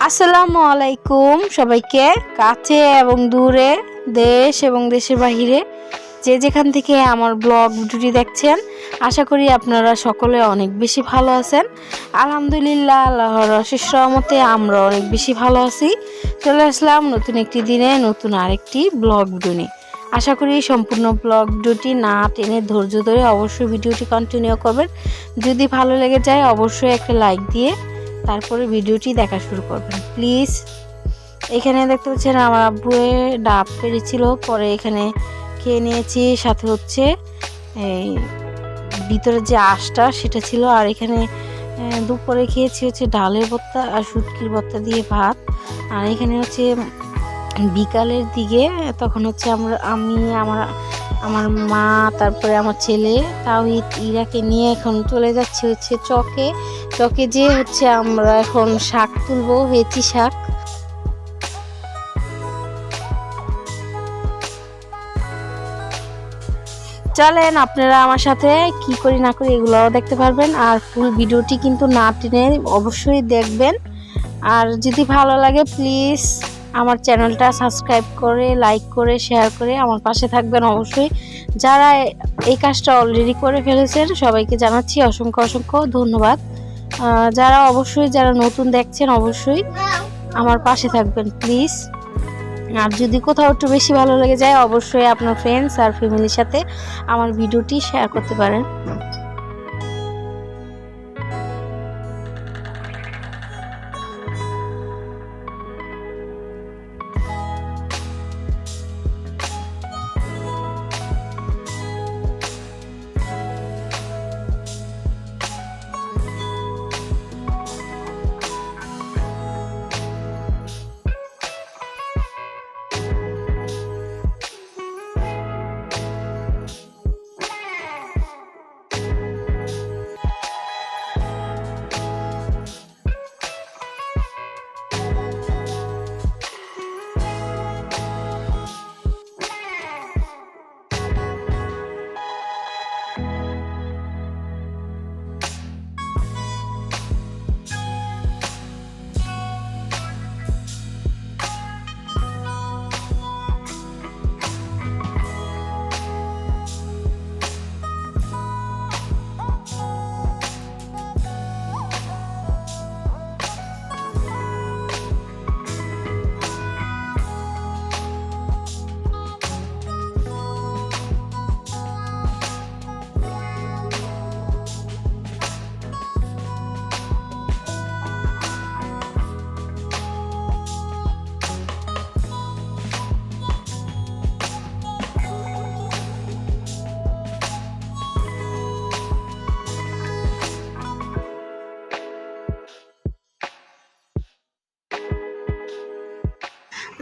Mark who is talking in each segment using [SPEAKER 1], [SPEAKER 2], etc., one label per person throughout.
[SPEAKER 1] আসসালামু আলাইকুম সবাইকে, কাছে এবং দূরে, দেশ এবং দেশের বাহিরে যে যেখান থেকে আমার ব্লগ ভিডিওটি দেখছেন, আশা করি আপনারা সকলে অনেক বেশি ভালো আছেন। আলহামদুলিল্লাহ, আল্লাহর অশেষ রহমতে আমরা অনেক বেশি ভালো আছি। চলে আসলাম নতুন একটি দিনে নতুন আরেকটি ব্লগ ভিডিও নিয়ে। আশা করি সম্পূর্ণ ব্লগ ভিডিওটি না টেনে ধৈর্য ধরে অবশ্যই ভিডিওটি কন্টিনিউ করবেন। যদি ভালো লেগে যায় অবশ্যই একটা লাইক দিয়ে তারপরে ভিডিওটি দেখা শুরু করবেন প্লিজ। এখানে দেখতে পাচ্ছেন আমার আব্বু ডাব পেরেছিল, পরে এখানে খেয়ে নিয়েছি। সাথে হচ্ছে এই ভিতরে যে আঁশটা সেটা ছিল। আর এখানে দুপুরে খেয়েছি হচ্ছে ডালের ভর্তা আর শুটকির ভর্তা দিয়ে ভাত। আর এখানে হচ্ছে বিকালের দিকে তখন হচ্ছে আমি আমার মা তারপরে আমার ছেলে তাওহিদ ইরাকে নিয়ে এখন চলে যাচ্ছি হচ্ছে চকে যে হচ্ছে আমরা এখন শাক তুলবো, হেঁচি শাক। চলেন আপনারা আমার সাথে কি করি না করি এগুলোও দেখতে পারবেন। আর ফুল ভিডিওটি কিন্তু না টেনে অবশ্যই দেখবেন। আর যদি ভালো লাগে প্লিজ আমার চ্যানেলটা সাবস্ক্রাইব করে, লাইক করে, শেয়ার করে আমার পাশে থাকবেন অবশ্যই। যারা এই কাজটা অলরেডি করে ফেলেছেন সবাইকে জানাচ্ছি অসংখ্য ধন্যবাদ। যারা নতুন দেখছেন অবশ্যই আমার পাশে থাকবেন প্লিজ। আর যদি কোথাও একটু বেশি ভালো লেগে যায় অবশ্যই আপনার ফ্রেন্ডস আর ফ্যামিলির সাথে আমার ভিডিওটি শেয়ার করতে পারেন।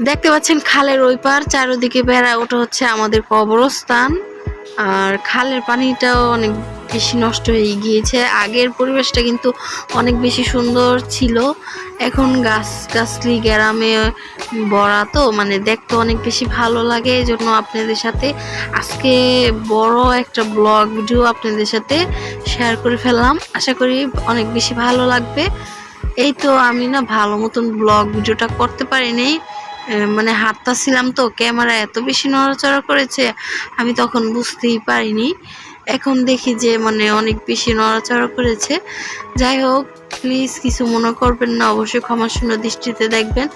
[SPEAKER 1] দেখতে পাচ্ছেন খালের ওই পার চারিদিকে বেড়া, ওটা হচ্ছে আমাদের কবরস্থান। আর খালের পানিটাও অনেক বেশি নষ্ট হয়ে গিয়েছে। আগের পরিবেশটা কিন্তু অনেক বেশি সুন্দর ছিল। এখন গাছগাছলি গ্রামে ভরা, তো মানে দেখতে অনেক বেশি ভালো লাগে। এই জন্য আপনাদের সাথে আজকে বড় একটা ব্লগ ভিডিও আপনাদের সাথে শেয়ার করে ফেললাম। আশা করি অনেক বেশি ভালো লাগবে। এই তো আমি না ভালো মতন ব্লগ ভিডিওটা করতে পারিনি, মানে হাঁটতাছিলাম তো ক্যামেরা এত বেশি নড়াচড়া করেছে আমি তখন বুঝতেই পারিনি। এখন দেখি যে মানে অনেক বেশি নড়াচড়া করেছে। যাই হোক, প্লিজ কিছু মনে করবেন না, অবশ্যই ক্ষমাশূন্য দৃষ্টিতে দেখবেন।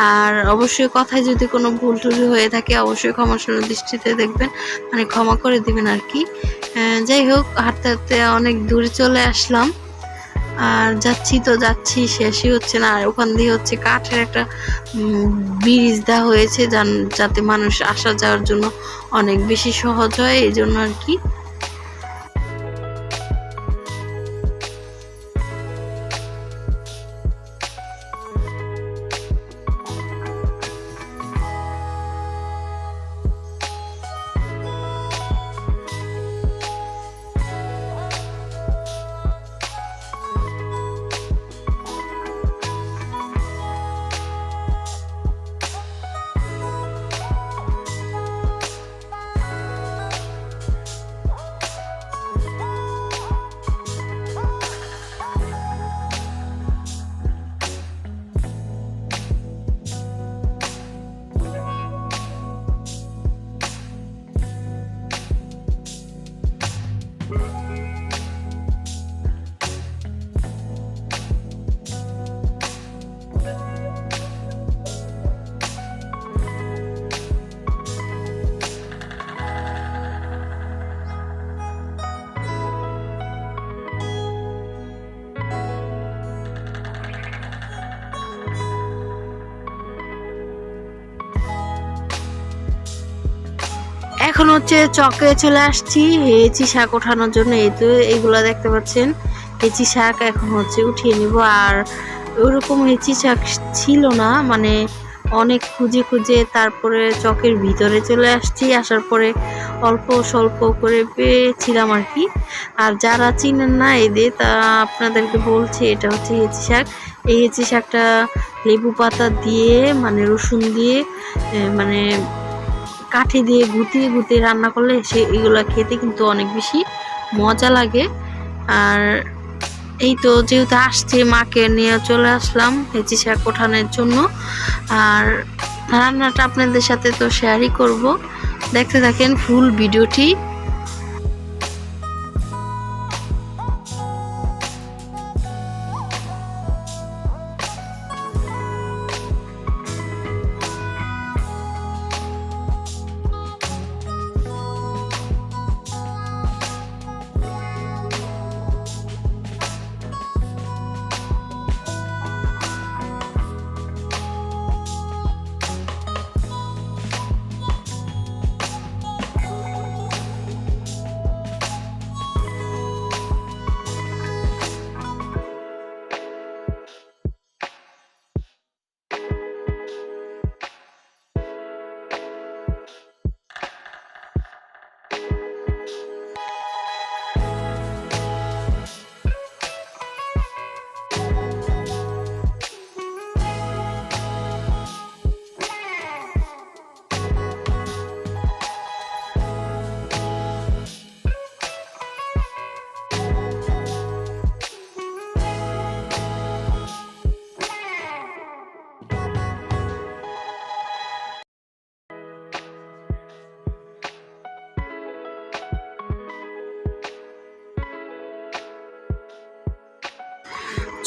[SPEAKER 1] আর অবশ্যই কথায় যদি কোনো ভুল টুল হয়ে থাকে অবশ্যই ক্ষমাশূন্য দৃষ্টিতে দেখবেন, মানে ক্ষমা করে দিবেন আর কি। যাই হোক, হাঁটতে হাঁটতে অনেক দূরে চলে আসলাম। আর যাচ্ছি শেষই হচ্ছে না। আর ওখান দিয়ে হচ্ছে কাঠের একটা ব্রিজ দেওয়া হয়েছে যাতে মানুষ আসা যাওয়ার জন্য অনেক বেশি সহজ হয়, এই জন্য আর কি। এখন হচ্ছে চকে চলে আসছি হেঁচি শাক ওঠানোর জন্য। এই তো এইগুলা দেখতে পাচ্ছেন হেঁচি শাক এখন হচ্ছে উঠিয়ে নিব। আর ওরকম হেঁচি শাক ছিল না, মানে অনেক খুঁজে খুঁজে তারপরে চকের ভিতরে চলে আসছি। আসার পরে অল্প স্বল্প করে পেয়েছিলাম আর কি। আর যারা চিনেন না এদের, তা আপনাদেরকে বলছি এটা হচ্ছে হেঁচি শাক। এই হেঁচি শাকটা লেবু পাতা দিয়ে মানে রসুন দিয়ে মানে কাঠি দিয়ে গুটিয়ে গুটিয়ে রান্না করলে এগুলা খেতে কিন্তু অনেক বেশি মজা লাগে। আর এই তো যেহেতু আসছে মাকে নিয়ে চলে আসলাম হেঁচি শাক ওঠানোর জন্য। আর রান্নাটা আপনাদের সাথে তো শেয়ারই করব, দেখতে থাকেন ফুল ভিডিওটি।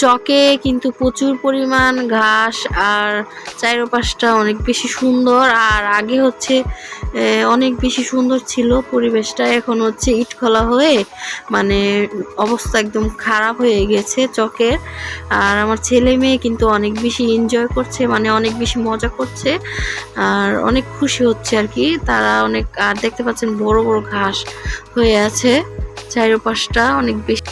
[SPEAKER 1] চকে কিন্তু প্রচুর পরিমাণ ঘাস আর চারপাশটা অনেক বেশি সুন্দর। আর আগে হচ্ছে অনেক বেশি সুন্দর ছিল পরিবেশটা, এখন হচ্ছে ইটখলা হয়ে মানে অবস্থা একদম খারাপ হয়ে গেছে চকের। আর আমার ছেলে মেয়ে কিন্তু অনেক বেশি এনজয় করছে, মানে অনেক বেশি মজা করছে আর অনেক খুশি হচ্ছে আর কি তারা অনেক। আর দেখতে পাচ্ছেন বড় বড় ঘাস হয়ে আছে চারপাশটা অনেক বেশি।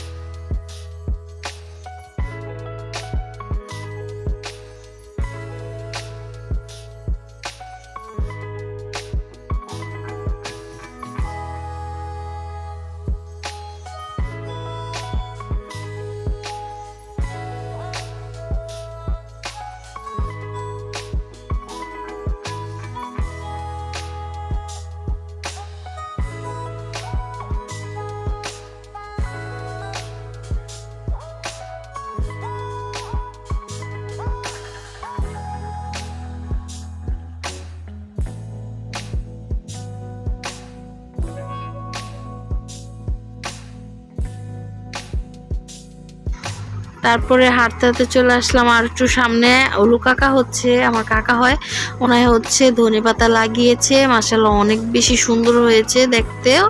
[SPEAKER 1] তারপরে হাঁটতে হাঁটতে চলে আসলাম আর একটু সামনে। ওলু কাকা হচ্ছে আমার কাকা হয়, ওনায় হচ্ছে ধনেপাতা লাগিয়েছে, মাশাআল্লাহ অনেক বেশি সুন্দর হয়েছে দেখতেও।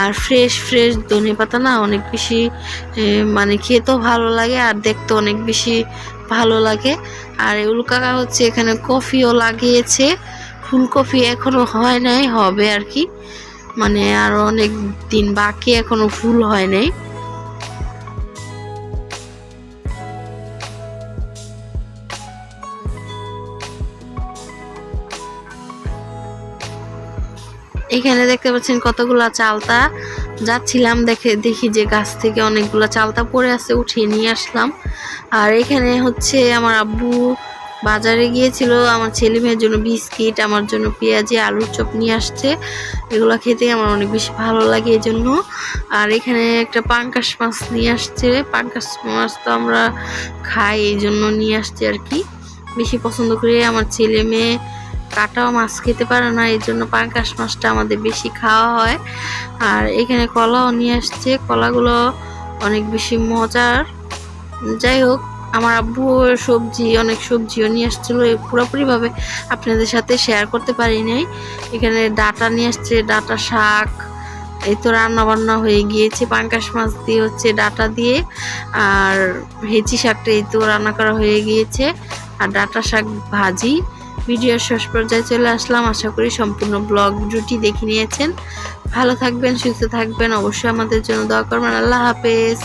[SPEAKER 1] আর ফ্রেশ ফ্রেশ ধনেপাতা না অনেক বেশি মানে খেতেও ভালো লাগে আর দেখতে অনেক বেশি ভালো লাগে। আর ওলু কাকা হচ্ছে এখানে কফিও লাগিয়েছে, ফুলকপি এখনো হয় নাই, হবে আর কি, মানে আরো অনেক দিন বাকি, এখনো ফুল হয় নাই। এখানে দেখতে পাচ্ছেন কতগুলা চালতা, যাচ্ছিলাম দেখি যে গাছ থেকে অনেকগুলা চালতা পড়ে আছে, উঠিয়ে নিয়ে আসলাম। আর এখানে হচ্ছে আমার আব্বু বাজারে গিয়েছিল আমার ছেলে মেয়ের জন্য বিস্কিট, আমার জন্য পেঁয়াজি আলুর চপ নিয়ে আসছে, এগুলো খেতে আমার অনেক বেশি ভালো লাগে এই জন্য। আর এখানে একটা পাঙ্কাশ মাছ নিয়ে আসছে, পাঙ্কাশ মাছ তো আমরা খাই এই জন্য নিয়ে আসছে আর কি, বেশি পছন্দ করি। আমার ছেলে মেয়ে কাটাও মাছ খেতে পারে না, এই জন্য পাঙ্কাশ মাছটা আমাদের বেশি খাওয়া হয়। আর এখানে কলাও নিয়ে আসছে, কলাগুলো অনেক বেশি মজার। যাই হোক, আমার আব্বু অনেক সবজিও নিয়ে আসছিল, পুরোপুরিভাবে আপনাদের সাথে শেয়ার করতে পারি নাই। এখানে ডাটা নিয়ে আসছে, ডাটা শাক, এই তো রান্না বান্না হয়ে গিয়েছে পাঙ্কাশ মাছ দিয়ে হচ্ছে ডাটা দিয়ে। আর হেঁচি শাকটা এই তো রান্না করা হয়ে গিয়েছে, আর ডাটা শাক ভাজি, ভিডিওর শেষ পর্যায়ে চলে আসলাম। আশা করি সম্পূর্ণ ব্লগ ভিডিওটি দেখে নিয়েছেন। ভালো থাকবেন, সুস্থ থাকবেন, অবশ্যই আমাদের জন্য দোয়া করবেন। আল্লাহ হাফেজ।